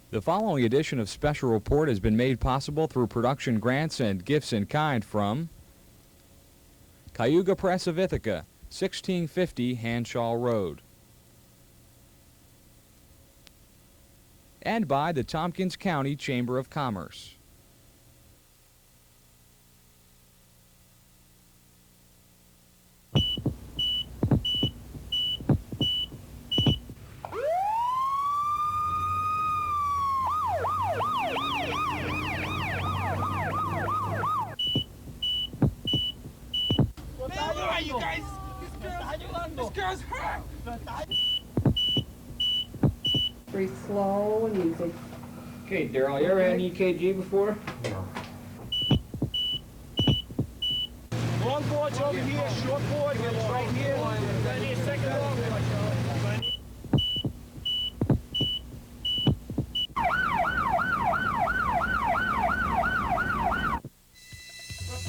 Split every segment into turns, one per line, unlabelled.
The following edition of Special Report has been made possible through production grants and gifts in kind from Cayuga Press of Ithaca, 1650 Hanshaw Road, and by the Tompkins County Chamber of Commerce.
You guys, this girl's hurt.
Breathe slow and easy.
Okay, Daryl, you ever had an EKG before?
No. Long board's over here, short board is right here. I need a second long board.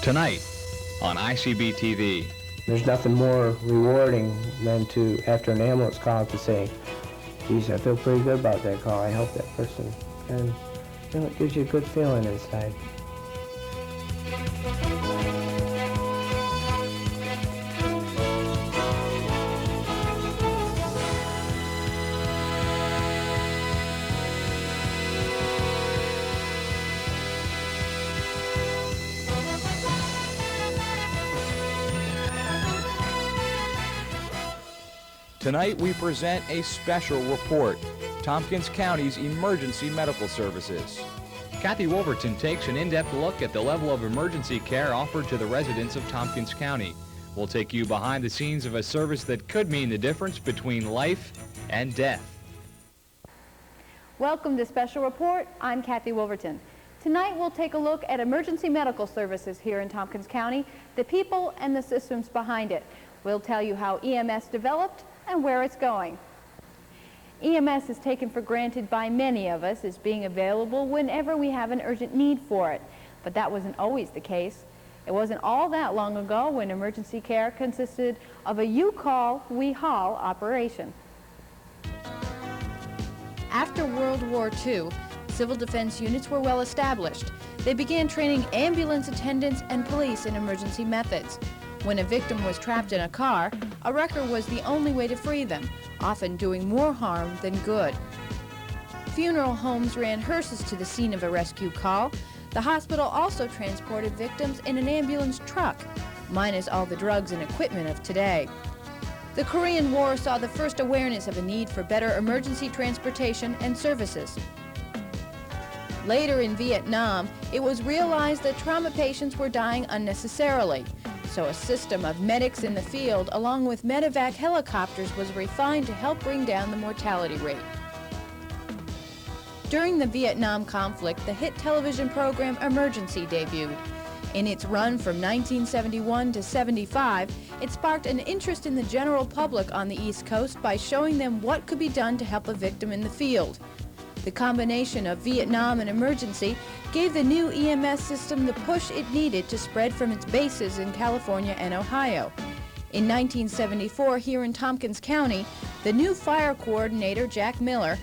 Tonight on ICB-TV.
There's nothing more rewarding than to, after an ambulance call, to say, geez, I feel pretty good about that call. I helped that person. And you know, it gives you a good feeling inside.
Tonight we present a special report, Tompkins County's Emergency Medical Services. Kathy Wolverton takes an in-depth look at the level of emergency care offered to the residents of Tompkins County. We'll take you behind the scenes of a service that could mean the difference between life and death.
Welcome to Special Report. I'm Kathy Wolverton. Tonight we'll take a look at emergency medical services here in Tompkins County, the people and the systems behind it. We'll tell you how EMS developed and where it's going. EMS is taken for granted by many of us as being available whenever we have an urgent need for it, but that wasn't always the case. It wasn't all that long ago when emergency care consisted of a you call, we haul operation. After World War II, civil defense units were well established. They began training ambulance attendants and police in emergency methods. When a victim was trapped in a car, a wrecker was the only way to free them, often doing more harm than good. Funeral homes ran hearses to the scene of a rescue call. The hospital also transported victims in an ambulance truck, minus all the drugs and equipment of today. The Korean War saw the first awareness of a need for better emergency transportation and services. Later in Vietnam, it was realized that trauma patients were dying unnecessarily. So a system of medics in the field, along with medevac helicopters, was refined to help bring down the mortality rate. During the Vietnam conflict, the hit television program Emergency debuted. In its run from 1971 to 75, it sparked an interest in the general public on the East Coast by showing them what could be done to help a victim in the field. The combination of Vietnam and Emergency gave the new EMS system the push it needed to spread from its bases in California and Ohio. In 1974, here in Tompkins County, the new fire coordinator, Jack Miller,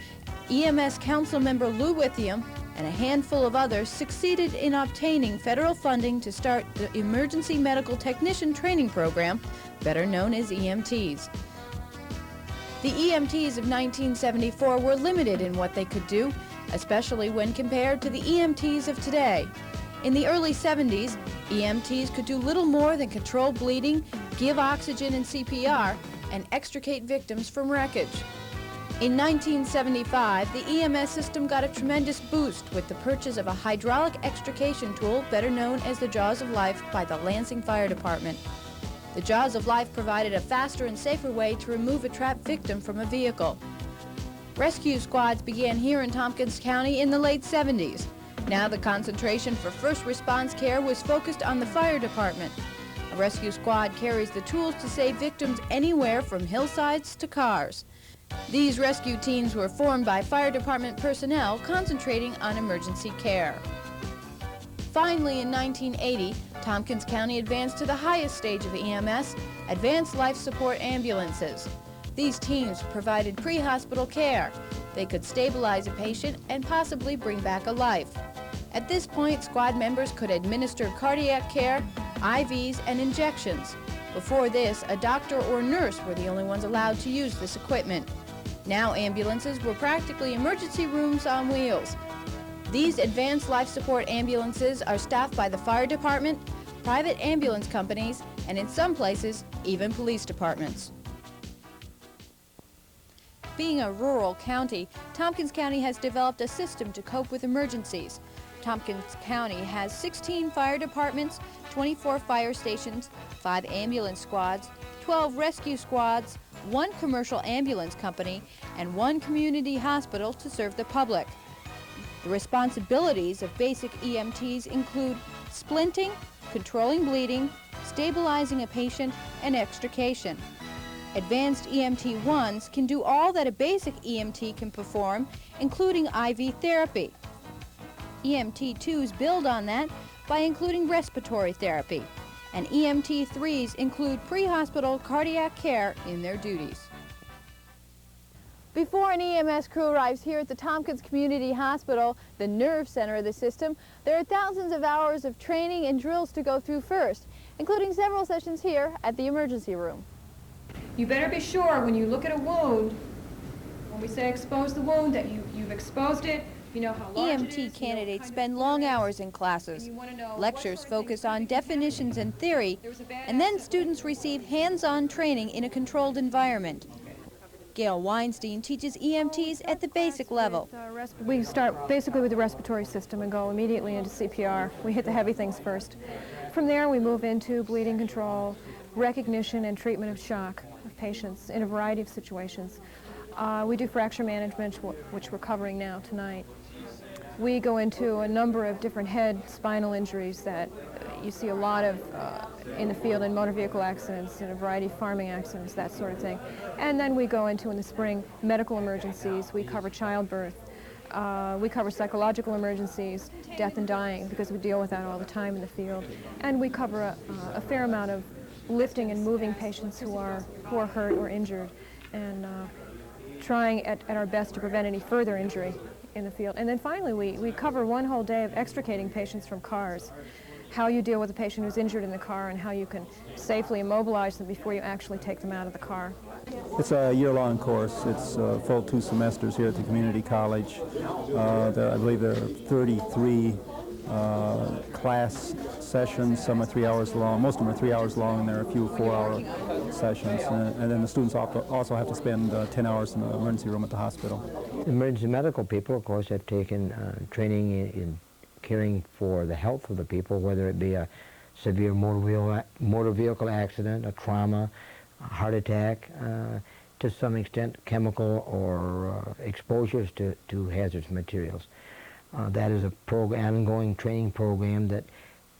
EMS council member Lou Withiam, and a handful of others succeeded in obtaining federal funding to start the Emergency Medical Technician Training Program, better known as EMTs. The EMTs of 1974 were limited in what they could do, especially when compared to the EMTs of today. In the early 70s, EMTs could do little more than control bleeding, give oxygen and CPR, and extricate victims from wreckage. In 1975, the EMS system got a tremendous boost with the purchase of a hydraulic extrication tool, better known as the Jaws of Life, by the Lansing Fire Department. The Jaws of Life provided a faster and safer way to remove a trapped victim from a vehicle. Rescue squads began here in Tompkins County in the late 70s. Now the concentration for first response care was focused on the fire department. A rescue squad carries the tools to save victims anywhere from hillsides to cars. These rescue teams were formed by fire department personnel concentrating on emergency care. Finally, in 1980, Tompkins County advanced to the highest stage of EMS, Advanced Life Support Ambulances. These teams provided pre-hospital care. They could stabilize a patient and possibly bring back a life. At this point, squad members could administer cardiac care, IVs, and injections. Before this, a doctor or nurse were the only ones allowed to use this equipment. Now ambulances were practically emergency rooms on wheels. These advanced life support ambulances are staffed by the fire department, private ambulance companies, and in some places, even police departments. Being a rural county, Tompkins County has developed a system to cope with emergencies. Tompkins County has 16 fire departments, 24 fire stations, 5 ambulance squads, 12 rescue squads, 1 commercial ambulance company, and 1 community hospital to serve the public. The responsibilities of basic EMTs include splinting, controlling bleeding, stabilizing a patient, and extrication. Advanced EMT-1s can do all that a basic EMT can perform, including IV therapy. EMT-2s build on that by including respiratory therapy, and EMT-3s include pre-hospital cardiac care in their duties. Before an EMS crew arrives here at the Tompkins Community Hospital, the nerve center of the system, there are thousands of hours of training and drills to go through first, including several sessions here at the emergency room.
You better be sure when you look at a wound, when we say expose the wound, that you've exposed it, you know how large it is,
EMT candidates spend long hours in classes. Lectures focus on definitions and theory, and then students receive hands-on training in a controlled environment. Gail Weinstein teaches EMTs at the basic level.
We start basically with the respiratory system and go immediately into CPR. We hit the heavy things first. From there we move into bleeding control, recognition and treatment of shock of patients in a variety of situations. We do fracture management, which we're covering now tonight. We go into a number of different head spinal injuries that you see a lot of in the field in motor vehicle accidents and a variety of farming accidents, that sort of thing. And then we go into, in the spring, medical emergencies. We cover childbirth. We cover psychological emergencies, death and dying, because we deal with that all the time in the field. And we cover a fair amount of lifting and moving patients who are hurt or injured, and trying at our best to prevent any further injury in the field. And then finally, we cover one whole day of extricating patients from cars, how you deal with a patient who's injured in the car and how you can safely immobilize them before you actually take them out of the car.
It's a year-long course. It's full 2 semesters here at the community college. I believe there are 33 class sessions. Some are 3 hours long. Most of them are 3 hours long, and there are a few 4-hour sessions. And then the students also have to spend 10 hours in the emergency room at the hospital.
Emergency medical people, of course, have taken training in caring for the health of the people, whether it be a severe motor vehicle accident, a trauma, a heart attack, to some extent chemical or exposures to hazardous materials. That is a ongoing training program that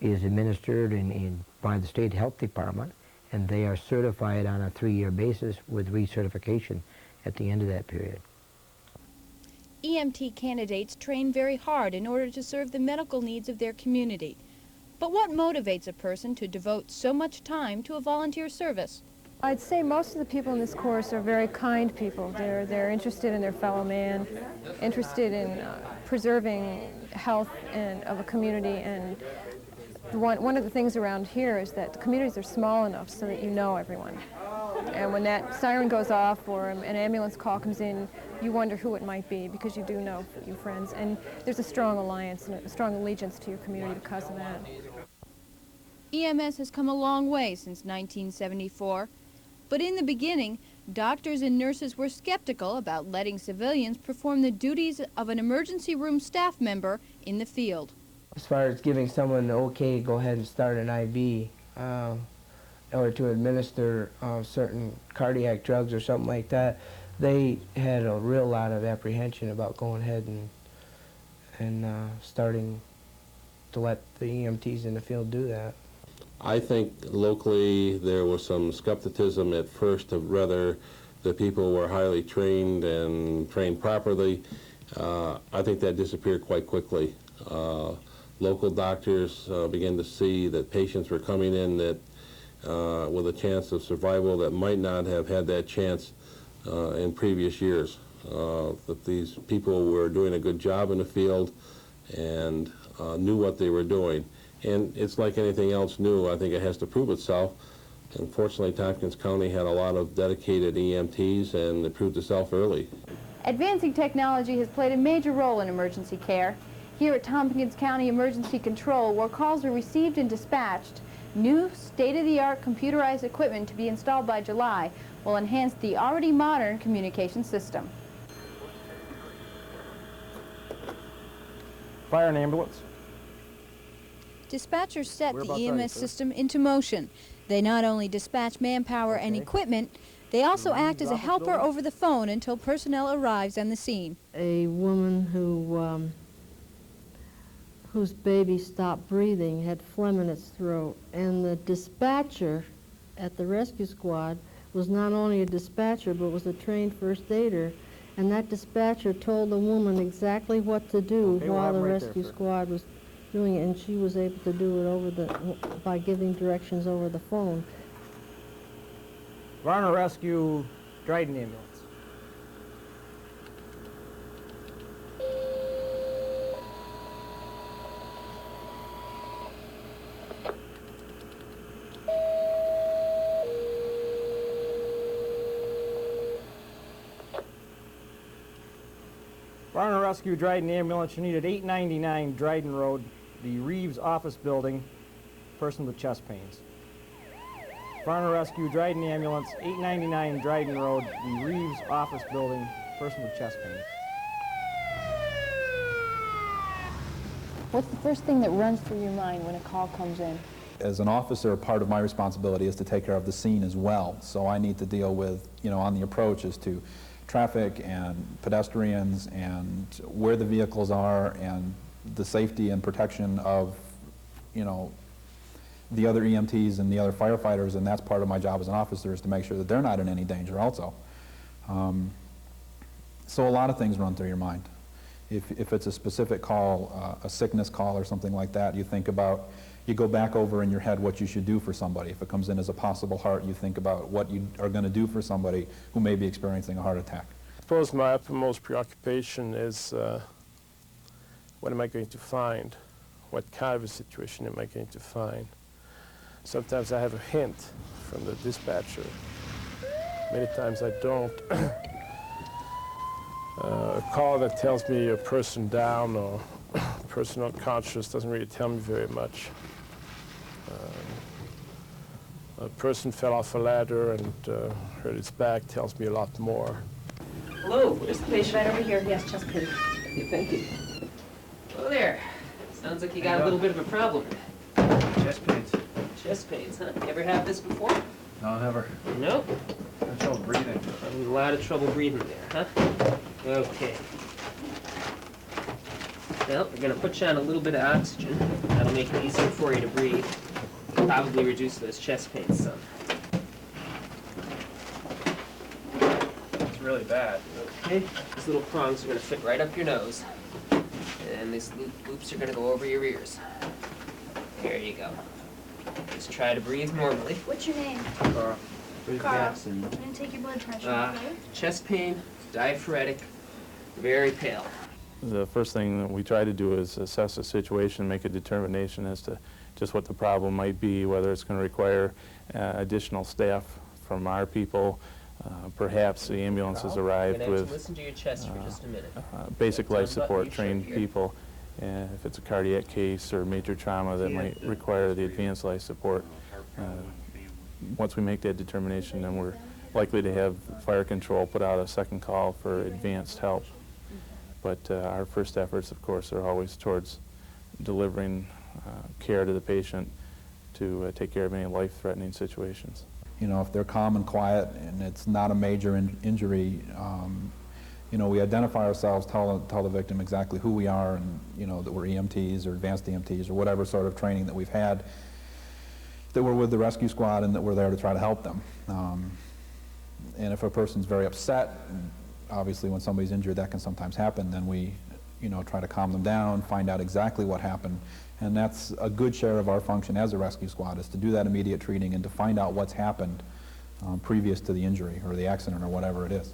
is administered by the State Health Department, and they are certified on a 3-year basis with recertification at the end of that period.
EMT candidates train very hard in order to serve the medical needs of their community. But what motivates a person to devote so much time to a volunteer service?
I'd say most of the people in this course are very kind people. They're interested in their fellow man, interested in preserving health of a community, and one of the things around here is that the communities are small enough so that you know everyone. And when that siren goes off or an ambulance call comes in, you wonder who it might be because you do know your friends. And there's a strong alliance and a strong allegiance to your community because of that.
EMS has come a long way since 1974, but in the beginning, doctors and nurses were skeptical about letting civilians perform the duties of an emergency room staff member in the field.
As far as giving someone the okay, go ahead and start an IV, or to administer certain cardiac drugs or something like that, they had a real lot of apprehension about going ahead and starting to let the EMTs in the field do that.
I think locally there was some skepticism at first of whether the people were highly trained and trained properly. I think that disappeared quite quickly. Local doctors began to see that patients were coming in that with a chance of survival that might not have had that chance in previous years. that these people were doing a good job in the field and knew what they were doing. And it's like anything else new. I think it has to prove itself. Unfortunately, Tompkins County had a lot of dedicated EMTs, and it proved itself early.
Advancing technology has played a major role in emergency care. Here at Tompkins County Emergency Control, where calls are received and dispatched, new state-of-the-art computerized equipment to be installed by July will enhance the already modern communication system.
Fire and ambulance.
Dispatchers set the EMS system into motion. They not only dispatch manpower and equipment, they also act as a helper over the phone until personnel arrives on the scene.
A woman whose baby stopped breathing, had phlegm in its throat, and the dispatcher at the rescue squad was not only a dispatcher but was a trained first aider, and that dispatcher told the woman exactly what to do while the rescue squad was doing it, and she was able to do it by giving directions over the phone.
Varna Rescue Dryden ambulance. Varna Rescue Dryden ambulance, you need at 899 Dryden Road, the Reeves office building, person with chest pains. Varna Rescue Dryden ambulance, 899 Dryden Road, the Reeves office building, person with chest pains.
What's the first thing that runs through your mind when a call comes in?
As an officer, part of my responsibility is to take care of the scene as well. So I need to deal with, on the approach as to traffic and pedestrians and where the vehicles are and the safety and protection of, the other EMTs and the other firefighters, and that's part of my job as an officer, is to make sure that they're not in any danger also. So a lot of things run through your mind. If it's a specific call, a sickness call or something like that, you go back over in your head what you should do for somebody. If it comes in as a possible heart, you think about what you are going to do for somebody who may be experiencing a heart attack.
I suppose my uppermost preoccupation is what am I going to find? What kind of a situation am I going to find? Sometimes I have a hint from the dispatcher. Many times I don't. A call that tells me a person down or a person unconscious doesn't really tell me very much. A person fell off a ladder and hurt its back tells me a lot more.
Hello, where's the patient?
Right over here, yes, chest pain.
Okay, thank you. Hello there. Sounds like you got a little bit of a problem.
Chest pains.
Chest pains, huh? You ever have this before?
No, never.
Nope.
I have trouble breathing.
A lot of trouble breathing there, huh? Okay. Well, we're going to put you on a little bit of oxygen. That'll make it easier for you to breathe. Probably reduce those chest pains some.
It's really bad.
Okay. These little prongs are going to fit right up your nose. And these loops are going to go over your ears. There you go. Just try to breathe normally.
What's your name?
Carl.
Carl. I'm going to take your blood pressure, okay?
Chest pain, diaphoretic, very pale.
The first thing that we try to do is assess the situation, make a determination as to just what the problem might be, whether it's going to require additional staff from our people. Perhaps the ambulance has arrived with
listen to your chest for just a minute.
Basic life support trained people. And if it's a cardiac case or major trauma that might require the advanced life support, once we make that determination, then we're likely to have fire control put out a second call for advanced help. But our first efforts, of course, are always towards delivering care to the patient to take care of any life-threatening situations.
If they're calm and quiet and it's not a major injury, we identify ourselves, tell the victim exactly who we are, and that we're EMTs or advanced EMTs or whatever sort of training that we've had, that we're with the rescue squad and that we're there to try to help them. And if a person's very upset, obviously when somebody's injured that can sometimes happen, then we try to calm them down, find out exactly what happened. And that's a good share of our function as a rescue squad, is to do that immediate treating and to find out what's happened previous to the injury or the accident or whatever it is.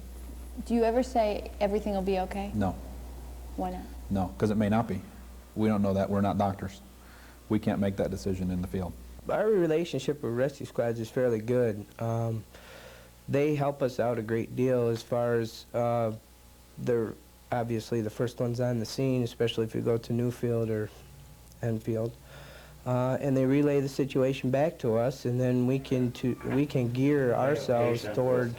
Do you ever say everything will be okay?
No,
Why not?
no, because it may not be. We don't know that. We're not doctors. We can't make that decision in the field.
Our relationship with rescue squads is fairly good. They help us out a great deal as far as they're obviously the first ones on the scene, especially if you go to Newfield or Enfield. And they relay the situation back to us, and then we can gear ourselves toward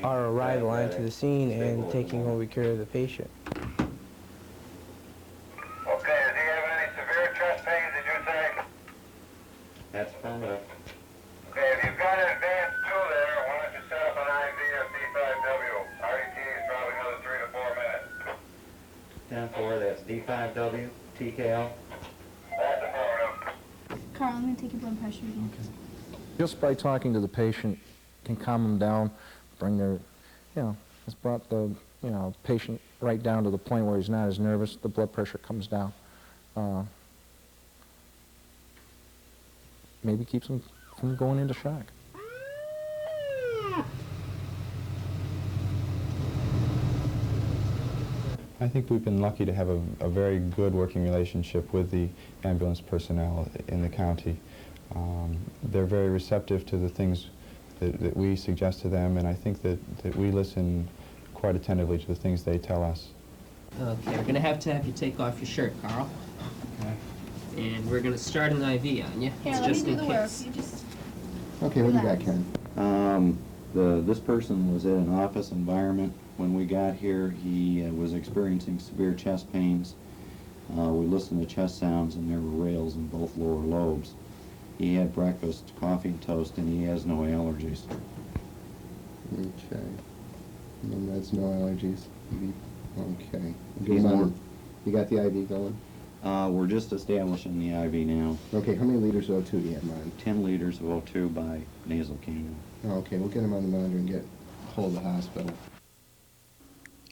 our arrival onto the scene and taking over care of the patient.
Okay, does he have any severe chest pains, did you say?
That's affirmative.
Okay, if you've got an advanced tool there, why don't you set up an IV of D5W? RDT is probably another 3 to 4 minutes.
10-4, that's D5W, TKL.
That's affirmative.
Carl, I'm going to take your blood pressure reading.
Just by talking to the patient can calm them down, bring their, it's brought the, patient right down to the point where he's not as nervous, the blood pressure comes down. Maybe keeps him from going into shock.
I think we've been lucky to have a very good working relationship with the ambulance personnel in the county. They're very receptive to the things that we suggest to them, and I think that we listen quite attentively to the things they tell us.
Okay, we're going to have you take off your shirt, Carl.
Okay.
And we're going to start an IV on you.
Here,
It's
let me
just
do
in
the work.
case.
You just
Okay, what do you got,
relax.
Karen? This person was in an office environment. When we got here, he was experiencing severe chest pains. We listened to chest sounds, and there were rails in both lower lobes. He had breakfast, coffee and toast, and he has no allergies.
Okay. And that's no allergies. Okay.
He's more-
You got the IV going?
We're just establishing the IV now.
Okay, how many liters of O2 do you have on?
10 liters of O2 by nasal canal.
Okay, we'll get him on the monitor and get hold of the hospital.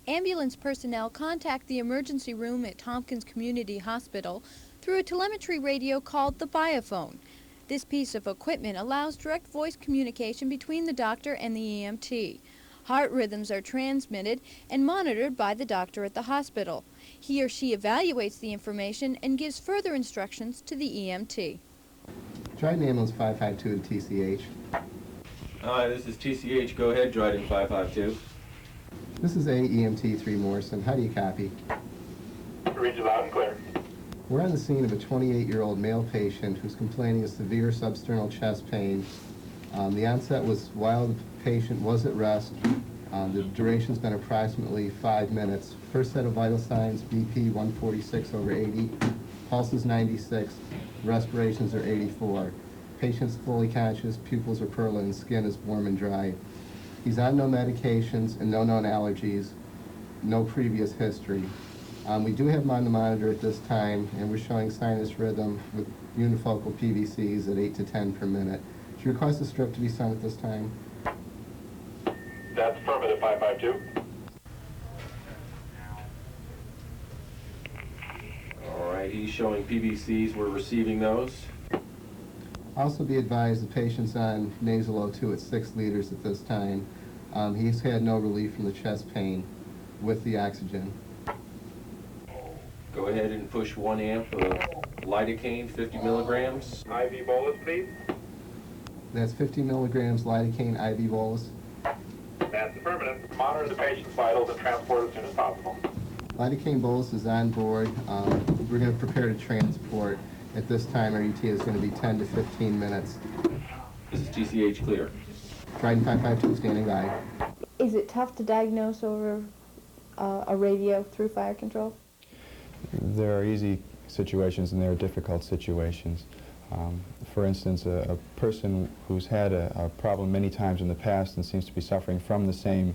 Ambulance personnel contact the emergency room at Tompkins Community Hospital through a telemetry radio called the Biophone. This piece of equipment allows direct voice communication between the doctor and the EMT. Heart rhythms are transmitted and monitored by the doctor at the hospital. He or she evaluates the information and gives further instructions to the EMT.
Dryden Ambulance 552 to TCH.
Hi, this is TCH. Go ahead, Dryden 552.
This is AEMT 3 Morrison. How do you copy?
Read you loud and clear.
We're on the scene of a 28-year-old male patient who's complaining of severe substernal chest pain. The onset was while the patient was at rest. The duration's been approximately 5 minutes. First set of vital signs, BP 146/80, pulse is 96, respirations are 84. Patient's fully conscious, pupils are purulent, skin is warm and dry. He's on no medications and no known allergies, no previous history. We do have him on the monitor at this time, and we're showing sinus rhythm with unifocal PVCs at 8 to 10 per minute. Do you request a strip to be sent at this time?
That's affirmative 552.
All right, he's showing PVCs. We're receiving those.
Also be advised the patient's on nasal O2 at 6 liters at this time. He's had no relief from the chest pain with the oxygen.
Go ahead and push 1 amp of lidocaine, 50 milligrams.
IV bolus, please.
That's 50 milligrams lidocaine IV bolus.
That's affirmative. Monitor the patient's vitals and transport as soon as possible.
Lidocaine bolus is on board. We're going to prepare to transport. At this time, our ETA is going to be 10 to 15 minutes.
This is TCH clear.
Dryden 552 standing by.
Is it tough to diagnose over a radio through fire control?
There are easy situations and there are difficult situations. For instance, a person who's had a problem many times in the past and seems to be suffering from the same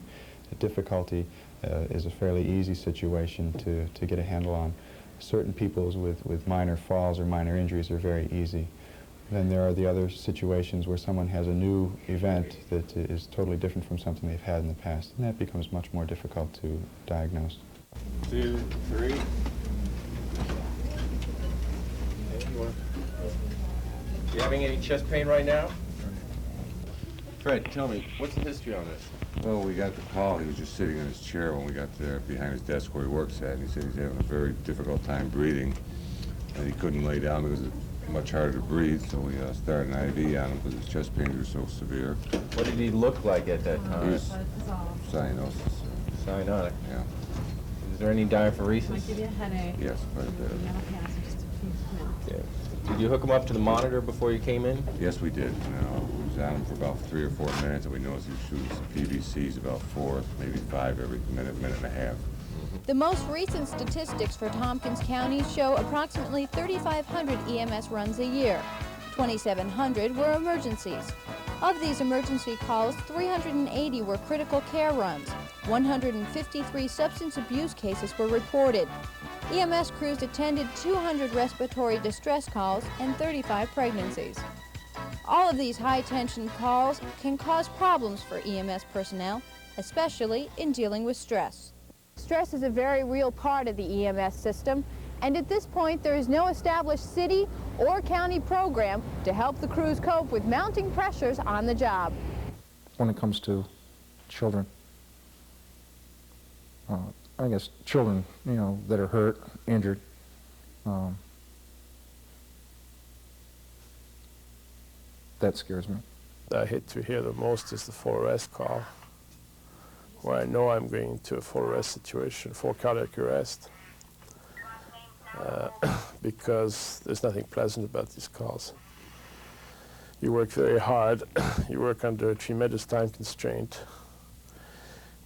difficulty is a fairly easy situation to get a handle on. Certain people with minor falls or minor injuries are very easy. Then there are the other situations where someone has a new event that is totally different from something they've had in the past, and that becomes much more difficult to diagnose.
2, 3. You having any chest pain right now? Fred, tell me, what's the history on this?
Well, we got the call. He was just sitting in his chair when we got there behind his desk where he works at, and he said he's having a very difficult time breathing, and he couldn't lay down because it's much harder to breathe, so we started an IV on him because his chest pains were so severe.
What did he look like at that time?
He was cyanosis.
Cyanotic.
Yeah.
Is there any diaphoresis?
Might give you a headache.
Yes, quite a bit.
Okay. Did you hook him up to the monitor before you came in?
Yes, we did. We was on him for about 3 or 4 minutes, and we noticed he was shooting some PVCs about 4, maybe 5 every minute and a half.
The most recent statistics for Tompkins County show approximately 3,500 EMS runs a year. 2,700 were emergencies. Of these emergency calls, 380 were critical care runs. 153 substance abuse cases were reported. EMS crews attended 200 respiratory distress calls and 35 pregnancies. All of these high-tension calls can cause problems for EMS personnel, especially in dealing with stress. Stress is a very real part of the EMS system, and at this point there is no established city or county program to help the crews cope with mounting pressures on the job.
When it comes to children, I guess children, you know, that are hurt, injured, that scares me.
I hate to hear the most is the full arrest call, where I know I'm going into a full arrest situation, full cardiac arrest, because there's nothing pleasant about these calls. You work very hard, you work under a tremendous time constraint.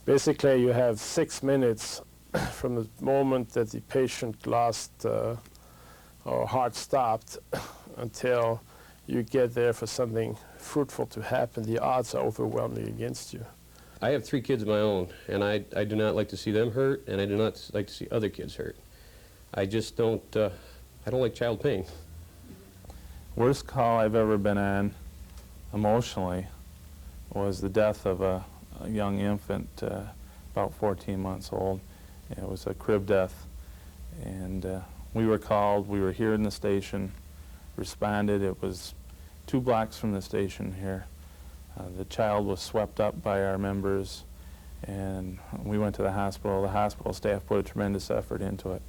Basically, you have 6 minutes from the moment that the patient lost or heart stopped until you get there for something fruitful to happen. The odds are overwhelmingly against you.
I have 3 kids of my own, and I do not like to see them hurt, and I do not like to see other kids hurt. I just don't, I don't like child pain.
Worst call I've ever been on, emotionally, was the death of a young infant, about 14 months old. It was a crib death, and we were called. We were here in the station, responded. It was 2 blocks from the station here. The child was swept up by our members, and we went to the hospital. The hospital staff put a tremendous effort into it.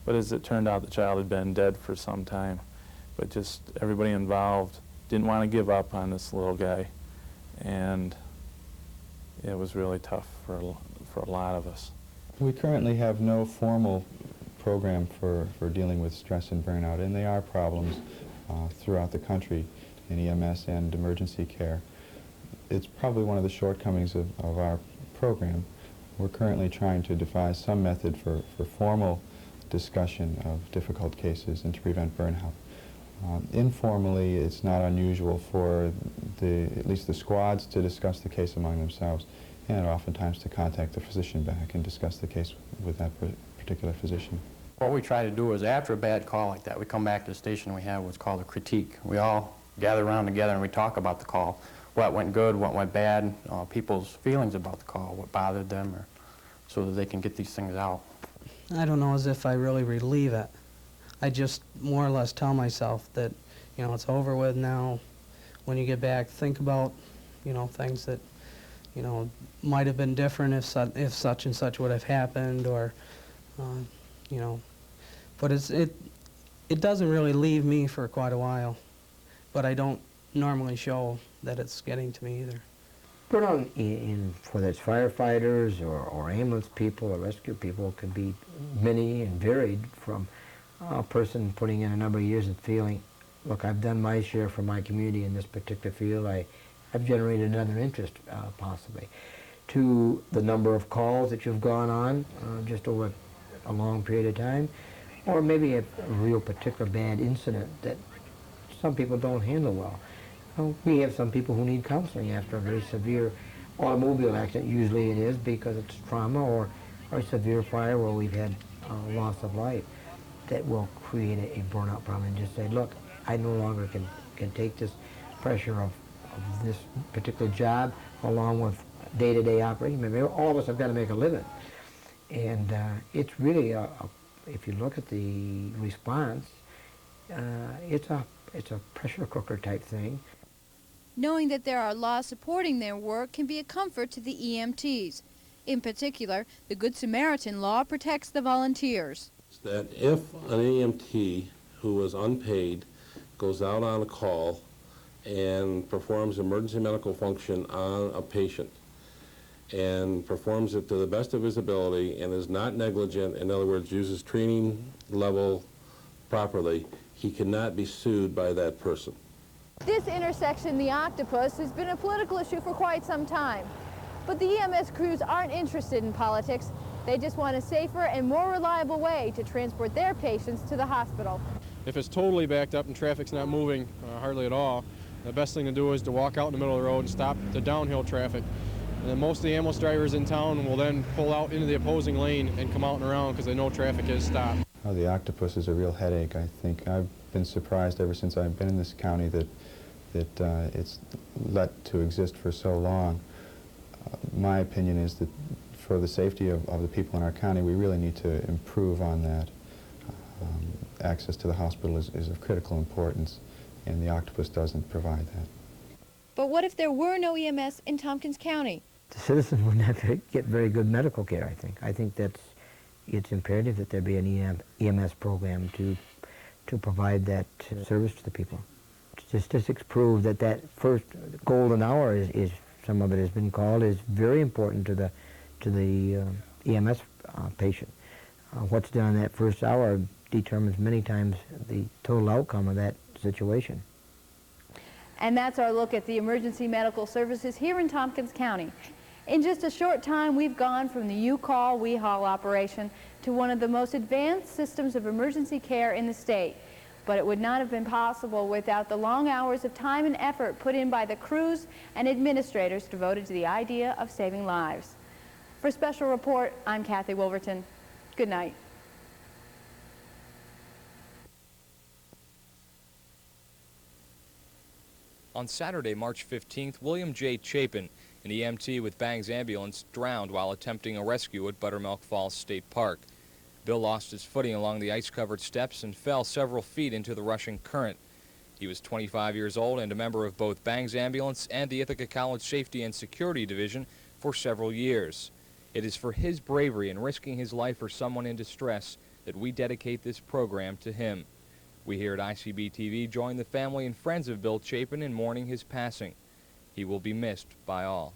But as it turned out, the child had been dead for some time. But just everybody involved didn't want to give up on this little guy, and it was really tough for a lot of us.
We currently have no formal program for dealing with stress and burnout, and they are problems throughout the country in EMS and emergency care. It's probably one of the shortcomings of our program. We're currently trying to devise some method for formal discussion of difficult cases and to prevent burnout. Informally, it's not unusual for at least the squads to discuss the case among themselves, and oftentimes to contact the physician back and discuss the case with that particular physician.
What we try to do is after a bad call like that, we come back to the station and we have what's called a critique. We all gather around together and we talk about the call, what went good, what went bad, people's feelings about the call, what bothered them, so that they can get these things out.
I don't know as if I really relieve it. I just more or less tell myself that, you know, it's over with now. When you get back, think about, you know, things that, you know, might have been different if such and such would have happened, or, you know. But it doesn't really leave me for quite a while. But I don't normally show that it's getting to me either.
Burnout, whether it's firefighters or ambulance people or rescue people, can be many and varied, from a person putting in a number of years and feeling, look, I've done my share for my community in this particular field, I've generated another interest possibly, to the number of calls that you've gone on just over a long period of time, or maybe a real particular bad incident that some people don't handle well. We have some people who need counseling after a very severe automobile accident. Usually it is because it's trauma or a severe fire where we've had loss of life, that will create a burnout problem and just say, look, I no longer can take this pressure of this particular job along with day-to-day operating. Maybe all of us have got to make a living. And it's really, if you look at the response, it's a pressure cooker type thing.
Knowing that there are laws supporting their work can be a comfort to the EMTs. In particular, the Good Samaritan law protects the volunteers.
That if an EMT who is unpaid goes out on a call and performs emergency medical function on a patient and performs it to the best of his ability and is not negligent, in other words, uses training level properly, he cannot be sued by that person.
This intersection, the Octopus, has been a political issue for quite some time. But the EMS crews aren't interested in politics. They just want a safer and more reliable way to transport their patients to the hospital.
If it's totally backed up and traffic's not moving hardly at all, the best thing to do is to walk out in the middle of the road and stop the downhill traffic. And then most of the ambulance drivers in town will then pull out into the opposing lane and come out and around because they know traffic is stopped.
Oh, the Octopus is a real headache, I think. I've been surprised ever since I've been in this county that it's let to exist for so long. My opinion is that for the safety of the people in our county, we really need to improve on that. Access to the hospital is of critical importance, and the Octopus doesn't provide that.
But what if there were no EMS in Tompkins County?
The citizens would not get very good medical care, I think. I think it's imperative that there be an EMS program to provide that service to the people. Statistics prove that that first golden hour is some of it has been called, is very important to the EMS patient. What's done in that first hour determines many times the total outcome of that situation.
And that's our look at the emergency medical services here in Tompkins County. In just a short time, we've gone from the You Call, We Haul operation to one of the most advanced systems of emergency care in the state. But it would not have been possible without the long hours of time and effort put in by the crews and administrators devoted to the idea of saving lives. For Special Report, I'm Kathy Wolverton. Good night.
On Saturday, March 15th, William J. Chapin, an EMT with Bangs Ambulance, drowned while attempting a rescue at Buttermilk Falls State Park. Bill lost his footing along the ice-covered steps and fell several feet into the rushing current. He was 25 years old and a member of both Bangs Ambulance and the Ithaca College Safety and Security Division for several years. It is for his bravery in risking his life for someone in distress that we dedicate this program to him. We here at ICB-TV join the family and friends of Bill Chapin in mourning his passing. He will be missed by all.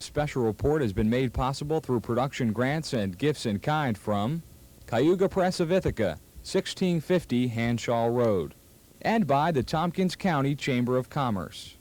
Special Report has been made possible through production grants and gifts in kind from Cayuga Press of Ithaca, 1650 Hanshaw Road, and by the Tompkins County Chamber of Commerce.